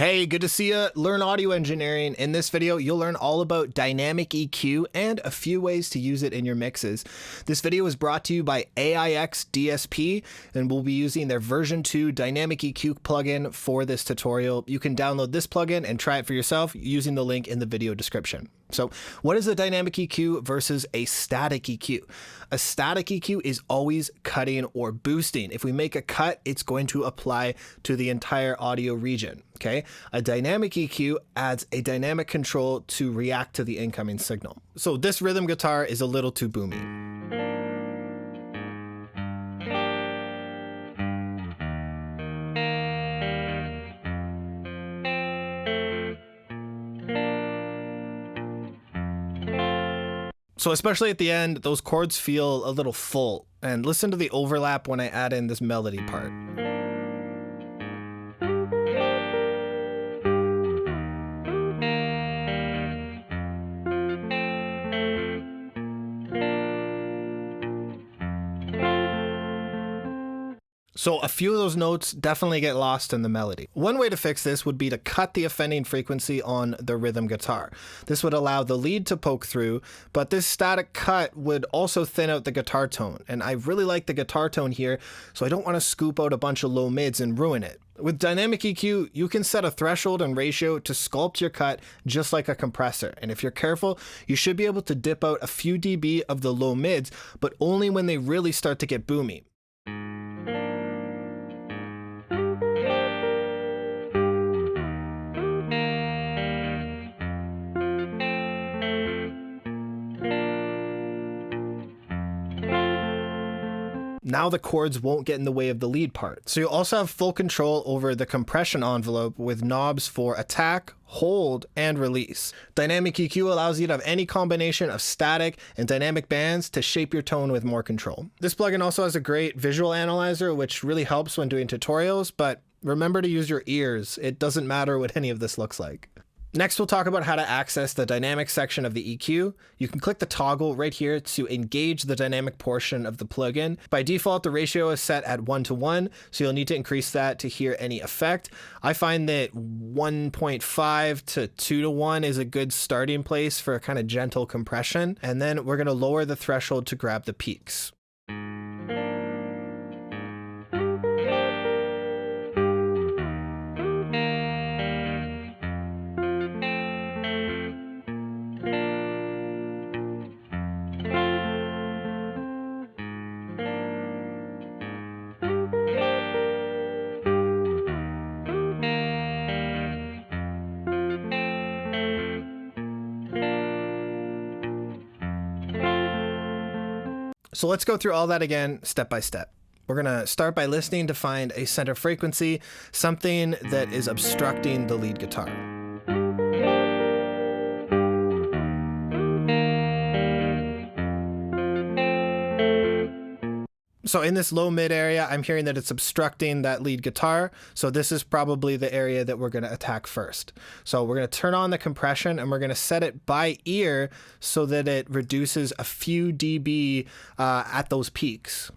Hey, good to see you. Learn audio engineering. In this video, you'll learn all about dynamic EQ and a few ways to use it in your mixes. This video is brought to you by aiXDSP, and we'll be using their version 2 dynamic EQ plugin for this tutorial. You can download this plugin and try it for yourself using the link in the video description. So what is a dynamic EQ versus a static EQ? A static EQ is always cutting or boosting. If we make a cut, it's going to apply to the entire audio region. Okay. A dynamic EQ adds a dynamic control to react to the incoming signal. So this rhythm guitar is a little too boomy. So especially at the end, those chords feel a little full, and listen to the overlap when I add in this melody part. So a few of those notes definitely get lost in the melody. One way to fix this would be to cut the offending frequency on the rhythm guitar. This would allow the lead to poke through, but this static cut would also thin out the guitar tone. And I really like the guitar tone here, so I don't want to scoop out a bunch of low mids and ruin it. With dynamic EQ, you can set a threshold and ratio to sculpt your cut just like a compressor. And if you're careful, you should be able to dip out a few dB of the low mids, but only when they really start to get boomy. Now the chords won't get in the way of the lead part. So you also have full control over the compression envelope with knobs for attack, hold, and release. Dynamic EQ allows you to have any combination of static and dynamic bands to shape your tone with more control. This plugin also has a great visual analyzer, which really helps when doing tutorials, but remember to use your ears. It doesn't matter what any of this looks like. Next, we'll talk about how to access the dynamic section of the EQ. You can click the toggle right here to engage the dynamic portion of the plugin. By default, the ratio is set at 1:1, so you'll need to increase that to hear any effect. I find that 1.5 to 2:1 is a good starting place for a kind of gentle compression. And then we're going to lower the threshold to grab the peaks. So let's go through all that again, step by step. We're going to start by listening to find a center frequency, something that is obstructing the lead guitar. So in this low mid area, I'm hearing that it's obstructing that lead guitar. So this is probably the area that we're going to attack first. So we're going to turn on the compression and we're going to set it by ear so that it reduces a few dB at those peaks.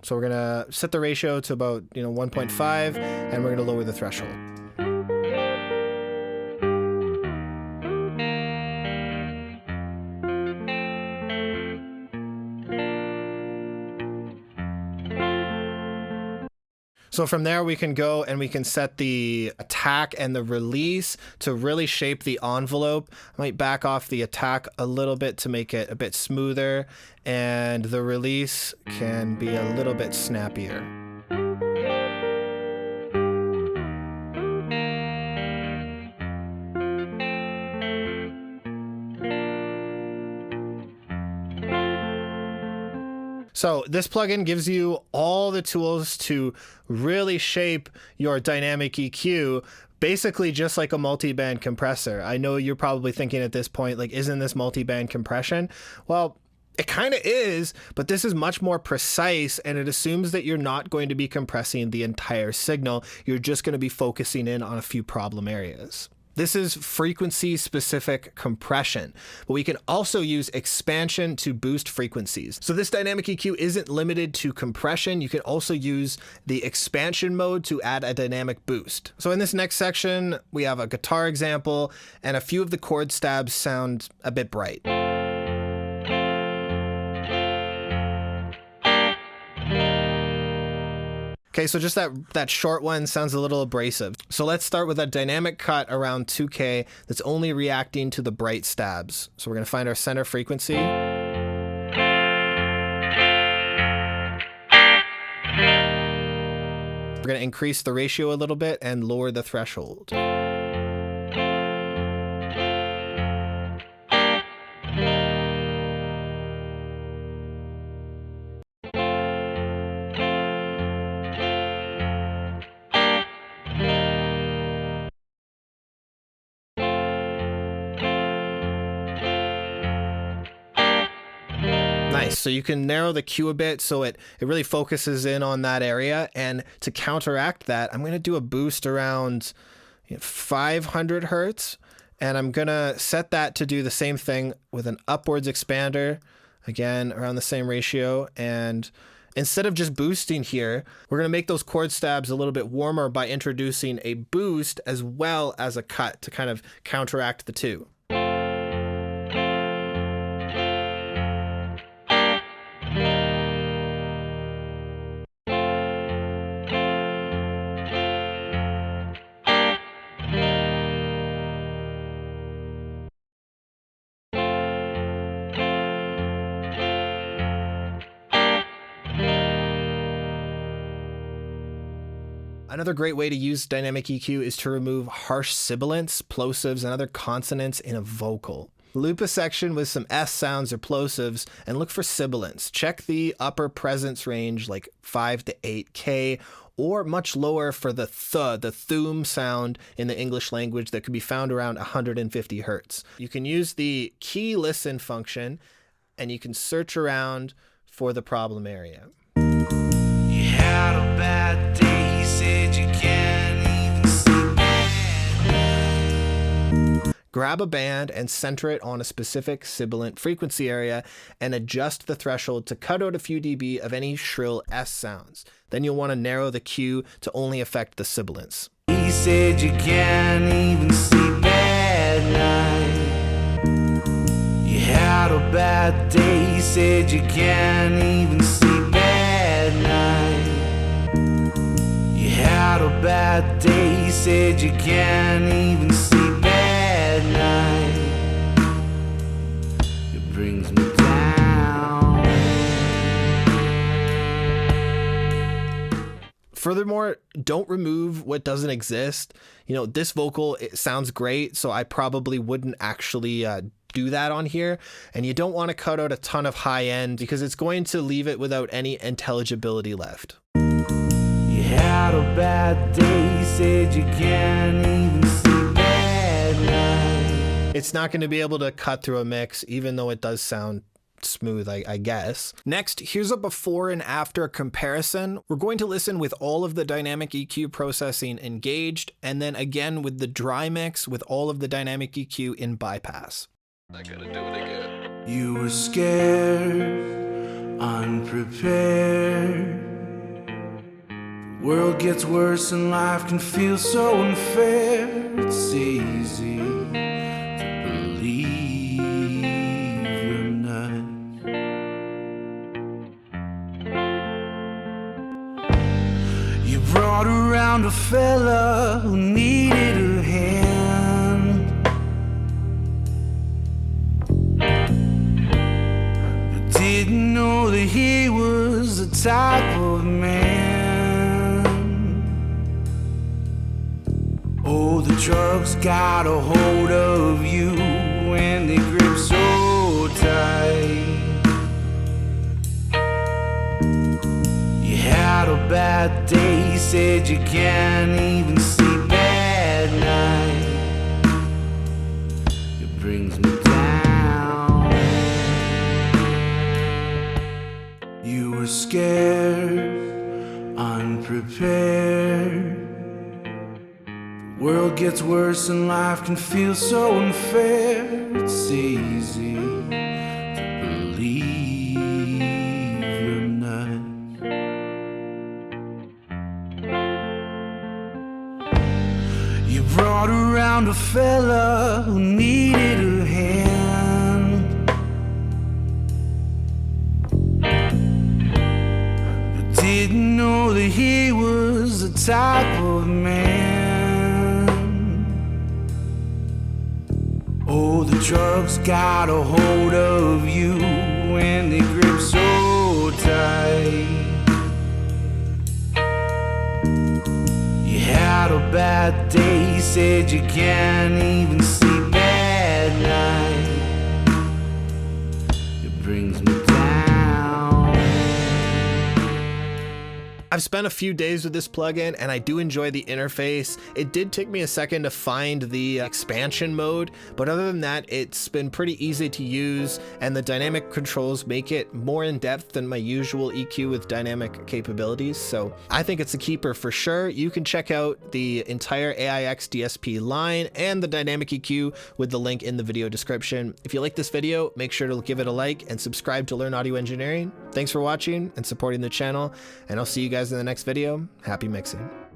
So we're going to set the ratio to about 1.5, and we're going to lower the threshold. So from there, we can go and we can set the attack and the release to really shape the envelope. I might back off the attack a little bit to make it a bit smoother, and the release can be a little bit snappier. So this plugin gives you all the tools to really shape your dynamic EQ, basically just like a multiband compressor. I know you're probably thinking at this point, like, isn't this multiband compression? Well, it kind of is, but this is much more precise, and it assumes that you're not going to be compressing the entire signal. You're just going to be focusing in on a few problem areas. This is frequency-specific compression, but we can also use expansion to boost frequencies. So this dynamic EQ isn't limited to compression. You can also use the expansion mode to add a dynamic boost. So in this next section, we have a guitar example, and a few of the chord stabs sound a bit bright. Okay, so just that short one sounds a little abrasive. So let's start with a dynamic cut around 2K that's only reacting to the bright stabs. So we're gonna find our center frequency. We're gonna increase the ratio a little bit and lower the threshold. Nice, so you can narrow the Q a bit so it really focuses in on that area. And to counteract that, I'm gonna do a boost around 500 Hertz. And I'm gonna set that to do the same thing with an upwards expander, again, around the same ratio. And instead of just boosting here, we're gonna make those chord stabs a little bit warmer by introducing a boost as well as a cut to kind of counteract the two. Another great way to use dynamic EQ is to remove harsh sibilants, plosives, and other consonants in a vocal. Loop a section with some S sounds or plosives and look for sibilants. Check the upper presence range like 5 to 8K, or much lower for the thum sound in the English language that could be found around 150 Hertz. You can use the key listen function and you can search around for the problem area. You had a bad day, you said you can't even see. Grab a band and center it on a specific sibilant frequency area and adjust the threshold to cut out a few dB of any shrill S sounds. Then you'll want to narrow the Q to only affect the sibilants. He said you can't even sleep at night. You had a bad day, he said you can't even sleep at night. You had a bad day, he said you can't even sleep at night. It brings me down. Furthermore, don't remove what doesn't exist. You know, this vocal, it sounds great, so I probably wouldn't actually do that on here. And you don't want to cut out a ton of high end because it's going to leave it without any intelligibility left. You had a bad day, you said you can't even sleep at night. It's not going to be able to cut through a mix, even though it does sound smooth, I guess. Next, here's a before and after comparison. We're going to listen with all of the dynamic EQ processing engaged, and then again with the dry mix with all of the dynamic EQ in bypass. I gotta do it again. You were scared, unprepared. The world gets worse and life can feel so unfair. It's easy to believe you're nuts. You brought around a fella who needed a hand, but didn't know that he was the type of man. Oh, the drugs got a hold of you and they grip so tight. You had a bad day, you said you can't even sleep at night. It brings me down. You were scared, unprepared. The world gets gets worse and life can feel so unfair. It's easy to believe you're nice. You brought around a fella who needed a hand, but didn't know that he was the type of man. Oh, the drugs got a hold of you and they grip so tight. You had a bad day, you said you can't even sleep at night. It brings me down. I've spent a few days with this plugin and I do enjoy the interface. It did take me a second to find the expansion mode, but other than that, it's been pretty easy to use, and the dynamic controls make it more in depth than my usual EQ with dynamic capabilities. So I think it's a keeper for sure. You can check out the entire aiXDSP line and the dynamic EQ with the link in the video description. If you like this video, make sure to give it a like and subscribe to learn audio engineering. Thanks for watching and supporting the channel, and I'll see you guys in the next video. Happy mixing.